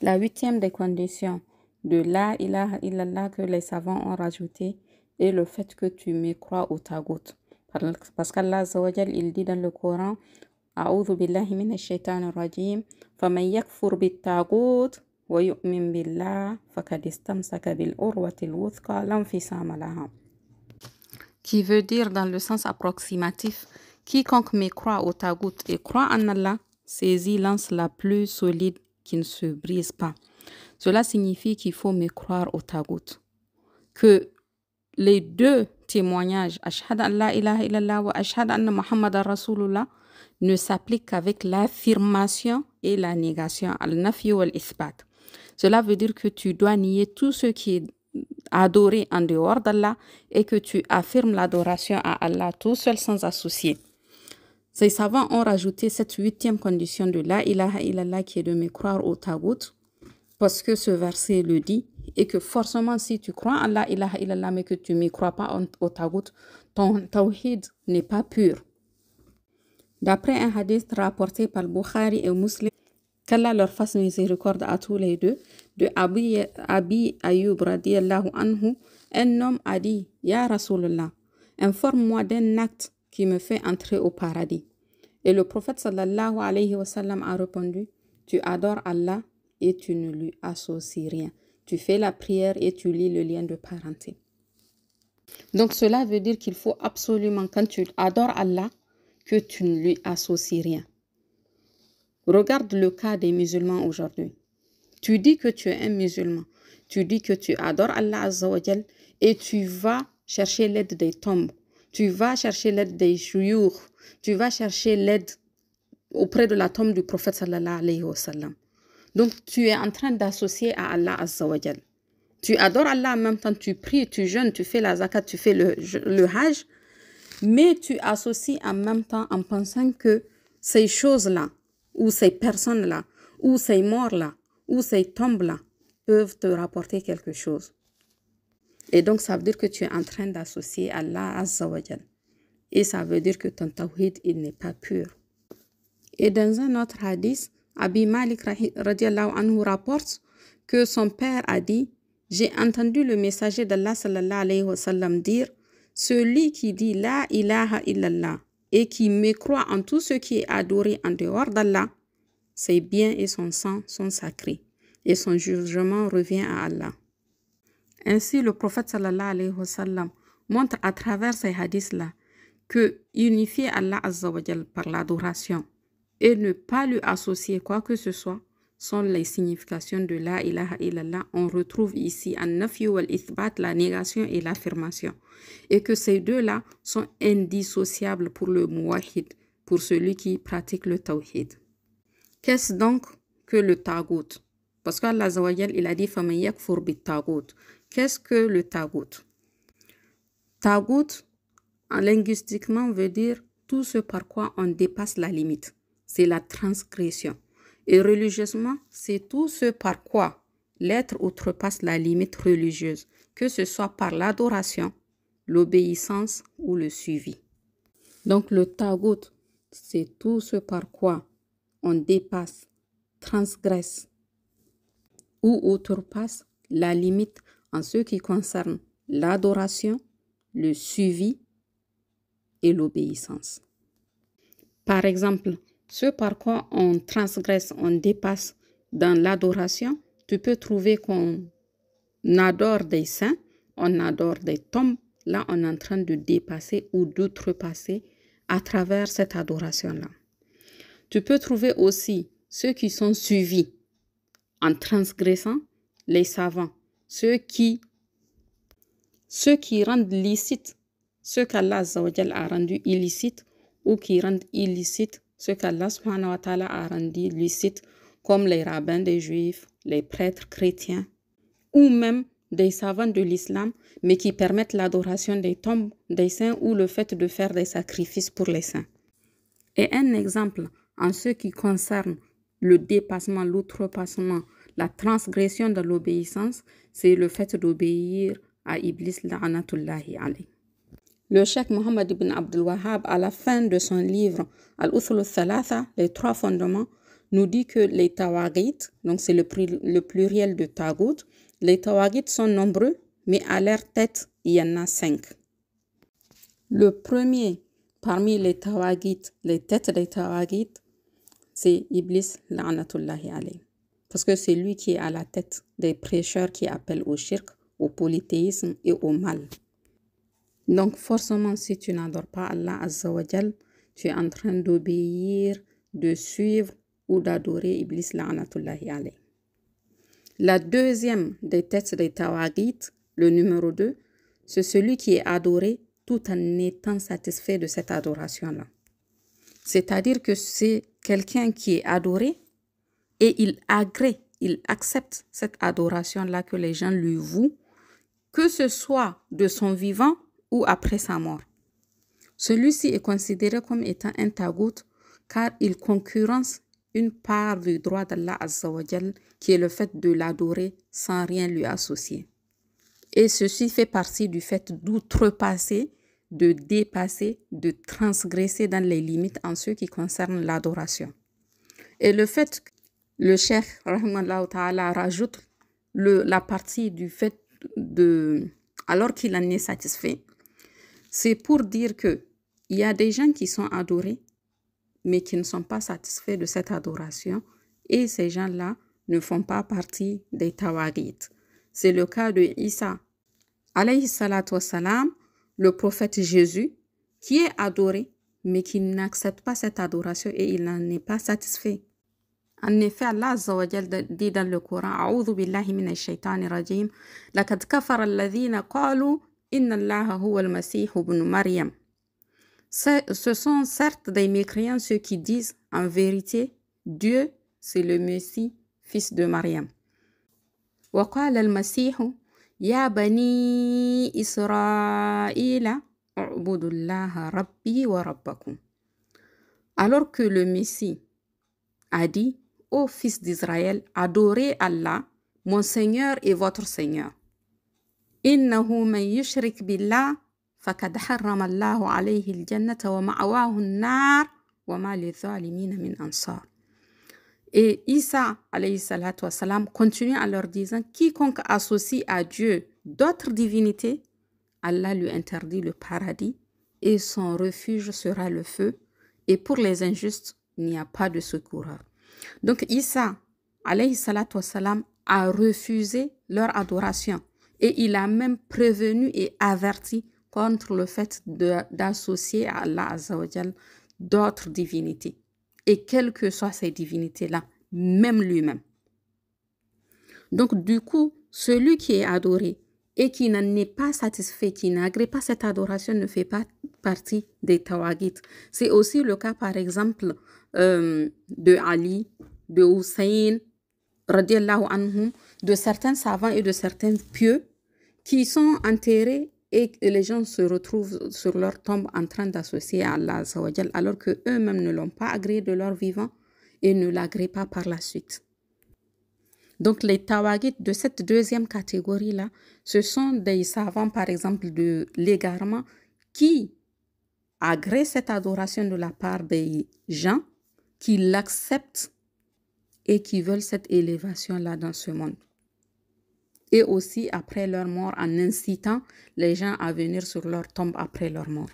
La huitième des conditions de la ilaha illallah que les savants ont rajouté est le fait que tu mécrois au tagout. Parce qu'Allah Azza wa Jal, il dit dans le Coran, A'udhu billahi minash shaitanir rajim, faman yakfur bit tagout wa yu'min billah faqad istamsaka bil urwatil wuthqa la infisama laha. Qui veut dire dans le sens approximatif, quiconque mécroit au tagout et croit en Allah saisit l'anse la plus solide qui ne se brise pas. Cela signifie qu'il faut mécroire au tagout. Que les deux témoignages, Ashhadu an la ilaha illallah wa Ashhadu anna Muhammadan Rasulullah, ne s'appliquent qu'avec l'affirmation et la négation, al-nafi wal ithbat. Cela veut dire que tu dois nier tout ce qui est adoré en dehors d'Allah et que tu affirmes l'adoration à Allah tout seul sans associer. Ces savants ont rajouté cette huitième condition de la ilaha illallah qui est de mécroire au tagout parce que ce verset le dit et que forcément si tu crois en la ilaha illallah mais que tu ne mécrois pas au tagout, ton tawhid n'est pas pur. D'après un hadith rapporté par Bukhari et Muslim, qu'Allah leur fasse miséricorde à tous les deux, de Abi Ayyub radiyallahu anhu, un homme a dit, Ya Rasulallah, informe-moi d'un acte qui me fait entrer au paradis. Et le prophète sallallahu alayhi wa sallam a répondu, tu adores Allah et tu ne lui associes rien. Tu fais la prière et tu lis le lien de parenté. Donc cela veut dire qu'il faut absolument, quand tu adores Allah, que tu ne lui associes rien. Regarde le cas des musulmans aujourd'hui. Tu dis que tu es un musulman. Tu dis que tu adores Allah Azza wa Jal et tu vas chercher l'aide des tombes. Tu vas chercher l'aide des shuyukh. Tu vas chercher l'aide auprès de la tombe du prophète sallallahu alayhi wa sallam. Donc tu es en train d'associer à Allah Azza wa Jal. Tu adores Allah en même temps, tu pries, tu jeûnes, tu fais la zakat, tu fais le hajj, mais tu associes en même temps en pensant que ces choses-là, ou ces personnes-là, ou ces morts-là, ou ces tombes-là peuvent te rapporter quelque chose. Et donc, ça veut dire que tu es en train d'associer Allah Azza wa Jal. Et ça veut dire que ton tawhid, il n'est pas pur. Et dans un autre hadith, Abi Malik radiallahu anhu rapporte que son père a dit, j'ai entendu le messager d'Allah sallallahu alayhi wa sallam dire, celui qui dit la ilaha illallah et qui mécroit en tout ce qui est adoré en dehors d'Allah, ses biens et son sang sont sacrés et son jugement revient à Allah. Ainsi, le prophète sallallahu alayhi wa sallam montre à travers ces hadiths-là que unifier Allah Azza wa Jal par l'adoration et ne pas lui associer quoi que ce soit sont les significations de la ilaha illallah. On retrouve ici an-nafyu wal-ithbat, la négation et l'affirmation. Et que ces deux-là sont indissociables pour le muwahhid, pour celui qui pratique le tawhid. Qu'est-ce donc que le tagout? Parce qu'Allah Azza wa Jal, il a dit faman yakfur bit tagout. Qu'est-ce que le tagout? Tagout, linguistiquement, veut dire tout ce par quoi on dépasse la limite. C'est la transgression. Et religieusement, c'est tout ce par quoi l'être outrepasse la limite religieuse, que ce soit par l'adoration, l'obéissance ou le suivi. Donc le tagout, c'est tout ce par quoi on dépasse, transgresse ou outrepasse la limite en ce qui concerne l'adoration, le suivi et l'obéissance. Par exemple, ce par quoi on transgresse, on dépasse dans l'adoration, tu peux trouver qu'on adore des saints, on adore des tombes. Là, on est en train de dépasser ou d'outrepasser à travers cette adoration-là. Tu peux trouver aussi ceux qui sont suivis en transgressant les savants, ceux qui rendent licite ce qu'Allah Azza wa Jal a rendu illicite ou qui rendent illicite ce qu'Allah subhanahu wa ta'ala a rendu licite, comme les rabbins des juifs, les prêtres chrétiens, ou même des savants de l'islam, mais qui permettent l'adoration des tombes des saints ou le fait de faire des sacrifices pour les saints. Et un exemple en ce qui concerne le dépassement, l'outrepassement, la transgression de l'obéissance, c'est le fait d'obéir à Iblis la'anatullahi alayh. Le cheikh Mohammed ibn Abdul Wahhab, à la fin de son livre Al-Usul al-Thalatha, les trois fondements, nous dit que les tawaghit, donc c'est le pluriel de tagout, les tawaghit sont nombreux, mais à leur tête, il y en a 5. Le premier parmi les tawaghit, les têtes des tawaghit, c'est Iblis, la'natullahi alayh. Parce que c'est lui qui est à la tête des prêcheurs qui appellent au shirk, au polythéisme et au mal. Donc forcément, si tu n'adores pas Allah Azza wa Jal, tu es en train d'obéir, de suivre ou d'adorer Iblis, la'natullahi alayh. La deuxième des têtes des tawaghit, le numéro 2, c'est celui qui est adoré tout en étant satisfait de cette adoration-là. C'est-à-dire que c'est quelqu'un qui est adoré et il agrée, il accepte cette adoration-là que les gens lui vouent, que ce soit de son vivant ou après sa mort. Celui-ci est considéré comme étant un tagout car il concurrence une part du droit d'Allah Azza wa Jal qui est le fait de l'adorer sans rien lui associer. Et ceci fait partie du fait d'outrepasser, de dépasser, de transgresser dans les limites en ce qui concerne l'adoration. Et le fait que le cheikh rahimahullah ta'ala rajoute la partie du fait de alors qu'il en est satisfait, c'est pour dire que il y a des gens qui sont adorés mais qui ne sont pas satisfaits de cette adoration et ces gens-là ne font pas partie des tawaghit. C'est le cas de Isa alayhi salatu wassalam, le prophète Jésus, qui est adoré mais qui n'accepte pas cette adoration et il n'en est pas satisfait. En effet, Allah Azza wa Jal dit dans le Coran, A'udhu billahi minash shaitanir rajim, laqad kafara alladhina qalu inna Allaha huwa al-masih ibn Maryam. Ce sont certes des mécréants ceux qui disent en vérité, Dieu c'est le Messie, fils de Mariam. Wa qala al-masih ya bani Israël, u'budu Allaha rabbi wa rabbakum. Alors que le Messie a dit, ô fils d'Israël, adorez Allah, mon Seigneur et votre Seigneur. Innahu man yushrik billah, faqad harrama Allahu alayhi al-jannata wa ma'wahu an-nar wa ma lidh-dhalimin min ansar. Et Isa alayhi salatu wa salam continue en leur disant, quiconque associe à Dieu d'autres divinités, Allah lui interdit le paradis et son refuge sera le feu. Et pour les injustes, il n'y a pas de secoureur. Donc Isa, alayhi salatu wassalam, a refusé leur adoration et il a même prévenu et averti contre le fait d'associer à Allah Azza wa Jal d'autres divinités. Et quelles que soient ces divinités-là, même lui-même. Donc du coup, celui qui est adoré et qui n'en est pas satisfait, qui n'agrée pas cette adoration, ne fait pas partie des tawaghit. C'est aussi le cas, par exemple, de Ali, de Hussein, radiallahu anhum, de certains savants et de certains pieux qui sont enterrés et les gens se retrouvent sur leur tombe en train d'associer à Allah alors qu'eux-mêmes ne l'ont pas agréé de leur vivant et ne l'agréent pas par la suite. Donc les tawaghit de cette deuxième catégorie-là, ce sont des savants, par exemple, de l'égarement qui agréent cette adoration de la part des gens, qui l'acceptent et qui veulent cette élévation-là dans ce monde. Et aussi après leur mort, en incitant les gens à venir sur leur tombe après leur mort.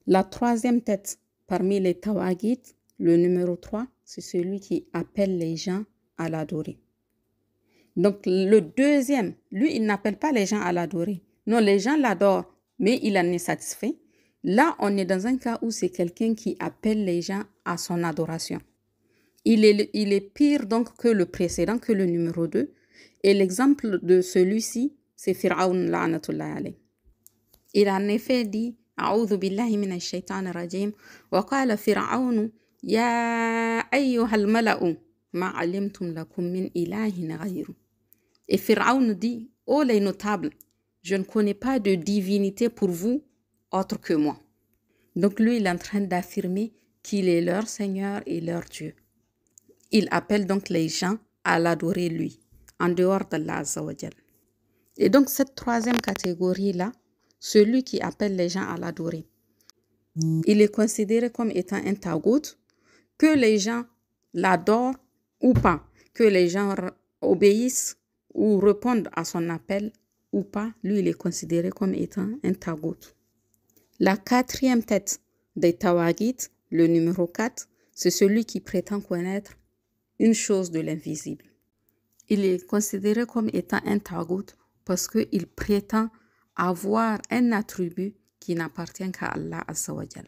La troisième tête parmi les tawaghit, le numéro 3, c'est celui qui appelle les gens à l'adorer. Donc le deuxième, lui, il n'appelle pas les gens à l'adorer. Non, les gens l'adorent, mais il en est satisfait. Là, on est dans un cas où c'est quelqu'un qui appelle les gens à son adoration. Il est pire donc que le précédent, que le numéro 2. Et l'exemple de celui-ci, c'est Fir'aun la'natullahi alayh. Il a en effet dit, A'udhu billahi minash shaitanir rajim, wa qala Fir'aun ya ayyuhal mala'u ma alimtum lakum min ilahin ghayru. Et Fir'aun dit, ô les notables, je ne connais pas de divinité pour vous autre que moi. Donc lui, il est en train d'affirmer qu'il est leur Seigneur et leur Dieu. Il appelle donc les gens à l'adorer lui, en dehors d'Allah Azza wa Jal. Et donc cette troisième catégorie-là, celui qui appelle les gens à l'adorer, il est considéré comme étant un tagout que les gens l'adore ou pas, que les gens obéissent ou répondent à son appel ou pas, lui, il est considéré comme étant un tagout. La quatrième tête des tawaghit, le numéro 4, c'est celui qui prétend connaître une chose de l'invisible. Il est considéré comme étant un tagout parce qu'il prétend avoir un attribut qui n'appartient qu'à Allah Azza wa Jal.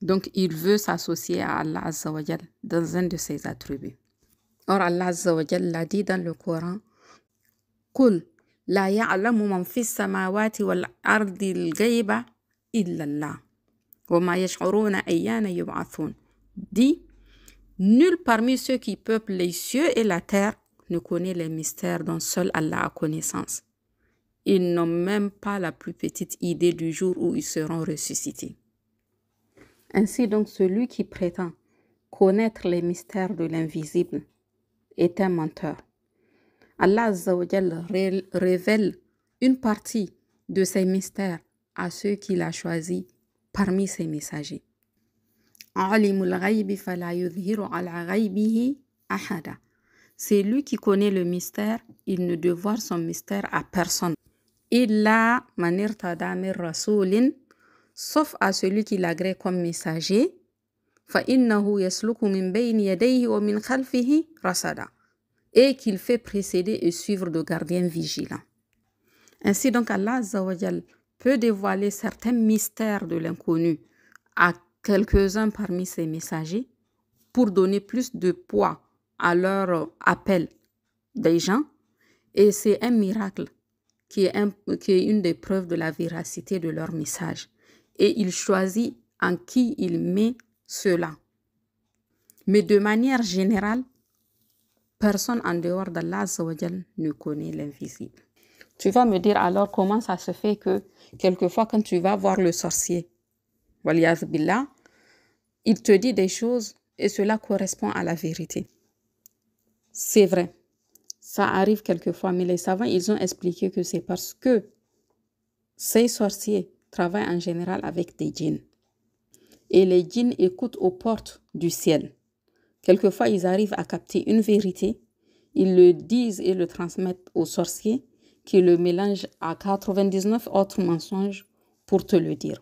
Donc, il veut s'associer à Allah Azza wa Jal dans un de ses attributs. Or, Allah Azza wa Jal l'a dit dans le Coran, « Qul la ya'lamu man fis samawati wal ardi al-ghayba illa Allah, wa ma yash'uruna ayyana yub'athun. » Dit, nul parmi ceux qui peuplent les cieux et la terre ne connaît les mystères dont seul Allah a connaissance. Ils n'ont même pas la plus petite idée du jour où ils seront ressuscités. Ainsi donc, celui qui prétend connaître les mystères de l'invisible est un menteur. Allah Azza wa Jalla révèle une partie de ces mystères à ceux qu'il a choisis parmi ses messagers. C'est lui qui connaît le mystère, il ne dévoile son mystère à personne. Illa man irtada min rasulin, sauf à celui qui l'agrée comme messager, fa innahu yasluku min bayni yadayhi wa min khalfihi rasada, et qu'il fait précéder et suivre de gardiens vigilants. Ainsi donc Allah Azza wa Jal peut dévoiler certains mystères de l'inconnu à quelques-uns parmi ses messagers pour donner plus de poids à leur appel des gens, et c'est un miracle qui est une des preuves de la véracité de leur message. Et il choisit en qui il met cela. Mais de manière générale, personne en dehors d'Allah Azza wa Jal ne connaît l'invisible. Tu vas me dire alors comment ça se fait que quelquefois quand tu vas voir le sorcier, waliyaz billah, il te dit des choses et cela correspond à la vérité. C'est vrai, ça arrive quelquefois, mais les savants, ils ont expliqué que c'est parce que ces sorciers travaillent en général avec des djinns. Et les djinns écoutent aux portes du ciel. Quelquefois, ils arrivent à capter une vérité, ils le disent et le transmettent aux sorciers qui le mélangent à 99 autres mensonges pour te le dire.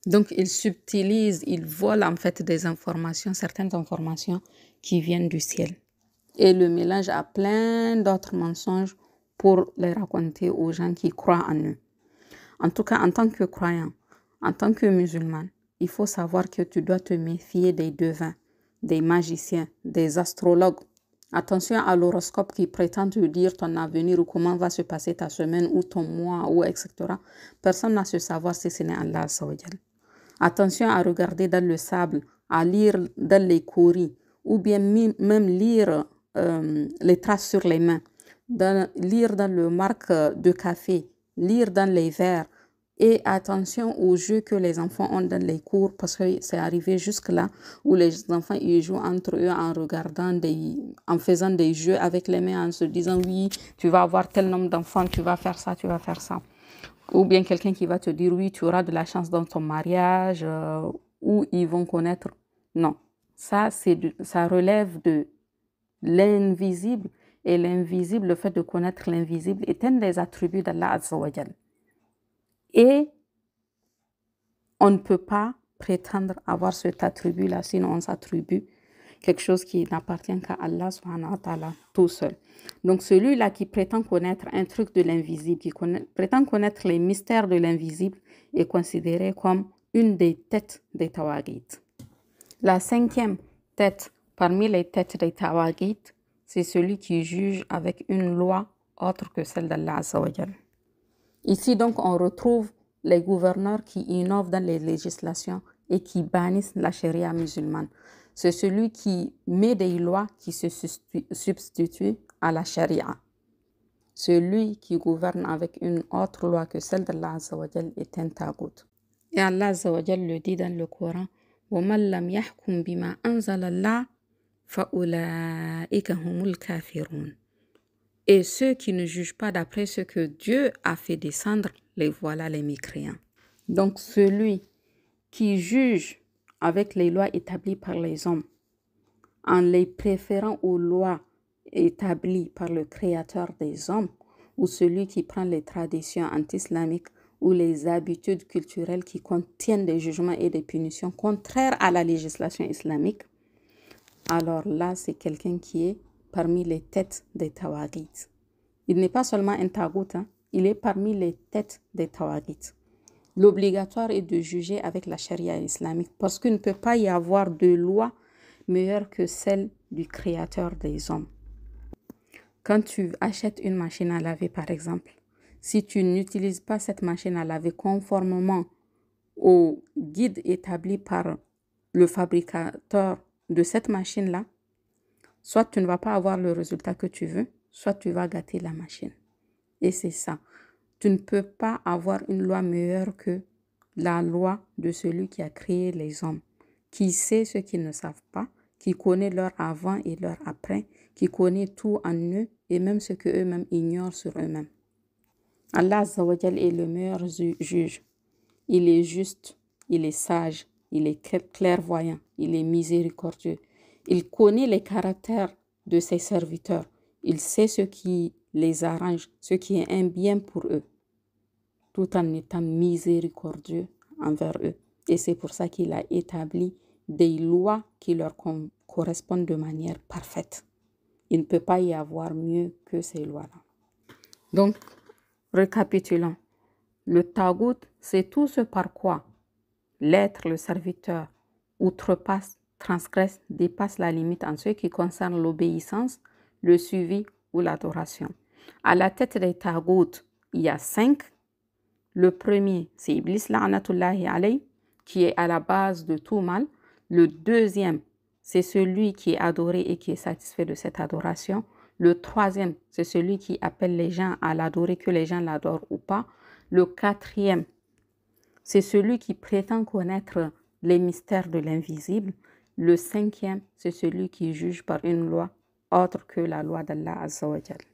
Donc, ils subtilisent, ils volent en fait des informations, certaines informations qui viennent du ciel, et le mélangent à plein d'autres mensonges pour les raconter aux gens qui croient en eux. En tout cas, en tant que croyant, en tant que musulman, il faut savoir que tu dois te méfier des devins, des magiciens, des astrologues. Attention à l'horoscope qui prétend te dire ton avenir ou comment va se passer ta semaine ou ton mois ou etc. Personne n'a ce savoir si ce n'est Allah Azza wa Jal. Attention à regarder dans le sable, à lire dans les coris ou bien même lire les traces sur les mains, lire dans le marque de café, lire dans les verres. Et attention aux jeux que les enfants ont dans les cours, parce que c'est arrivé jusque-là où les enfants ils jouent entre eux en regardant en faisant des jeux avec les mains, en se disant oui, tu vas avoir tel nombre d'enfants, tu vas faire ça, tu vas faire ça. Ou bien quelqu'un qui va te dire oui, tu auras de la chance dans ton mariage, ou ils vont connaître. Non, ça relève de l'invisible, et l'invisible, le fait de connaître l'invisible est un des attributs d'Allah Azza wa Jal. Et on ne peut pas prétendre avoir cet attribut-là, sinon on s'attribue quelque chose qui n'appartient qu'à Allah subhanahu wa ta'ala tout seul. Donc celui-là qui prétend connaître un truc de l'invisible, qui prétend connaître les mystères de l'invisible, est considéré comme une des têtes des tawaghit. La cinquième tête parmi les têtes des tawaghit, c'est celui qui juge avec une loi autre que celle d'Allah Azza wa Jal. Ici, donc, on retrouve les gouverneurs qui innovent dans les législations et qui bannissent la charia musulmane. C'est celui qui met des lois qui se substituent à la charia. Celui qui gouverne avec une autre loi que celle d'Allah Azza wa Jal est un tagout. Et Allah Azza wa Jal le dit dans le Coran, وَمَنْ لَمْ يَحْكُمْ بِمَا أَنزَلَ اللَّهُ فَأُولَٰئِكَ هُمُ الْكَافِرُونَ. Et ceux qui ne jugent pas d'après ce que Dieu a fait descendre, les voilà les mécréants. Donc celui qui juge avec les lois établies par les hommes, en les préférant aux lois établies par le Créateur des hommes, ou celui qui prend les traditions anti-islamiques ou les habitudes culturelles qui contiennent des jugements et des punitions contraires à la législation islamique, alors là, c'est quelqu'un qui est parmi les têtes des tawaghit. Il n'est pas seulement un tagout, il est parmi les têtes des tawaghit. L'obligatoire est de juger avec la charia islamique parce qu'il ne peut pas y avoir de loi meilleure que celle du Créateur des hommes. Quand tu achètes une machine à laver, par exemple, si tu n'utilises pas cette machine à laver conformément au guide établi par le fabricateur de cette machine-là, soit tu ne vas pas avoir le résultat que tu veux, soit tu vas gâter la machine. Et c'est ça. Tu ne peux pas avoir une loi meilleure que la loi de celui qui a créé les hommes, qui sait ce qu'ils ne savent pas, qui connaît leur avant et leur après, qui connaît tout en eux et même ce qu'eux-mêmes ignorent sur eux-mêmes. Allah Azza wa Jal est le meilleur juge. Il est juste, il est sage, il est clairvoyant, il est miséricordieux. Il connaît les caractères de ses serviteurs. Il sait ce qui les arrange, ce qui est un bien pour eux, tout en étant miséricordieux envers eux. Et c'est pour ça qu'il a établi des lois qui leur correspondent de manière parfaite. Il ne peut pas y avoir mieux que ces lois-là. Donc, récapitulons. Le tagout, c'est tout ce par quoi l'être, le serviteur, outrepasse, transgresse, dépasse la limite en ce qui concerne l'obéissance, le suivi ou l'adoration. À la tête des tagout, il y a 5. Le premier, c'est Iblis la'natullahi alayh, qui est à la base de tout mal. Le deuxième, c'est celui qui est adoré et qui est satisfait de cette adoration. Le troisième, c'est celui qui appelle les gens à l'adorer, que les gens l'adorent ou pas. Le quatrième, c'est celui qui prétend connaître les mystères de l'invisible. Le cinquième, c'est celui qui juge par une loi autre que la loi d'Allah Azza wa Jal.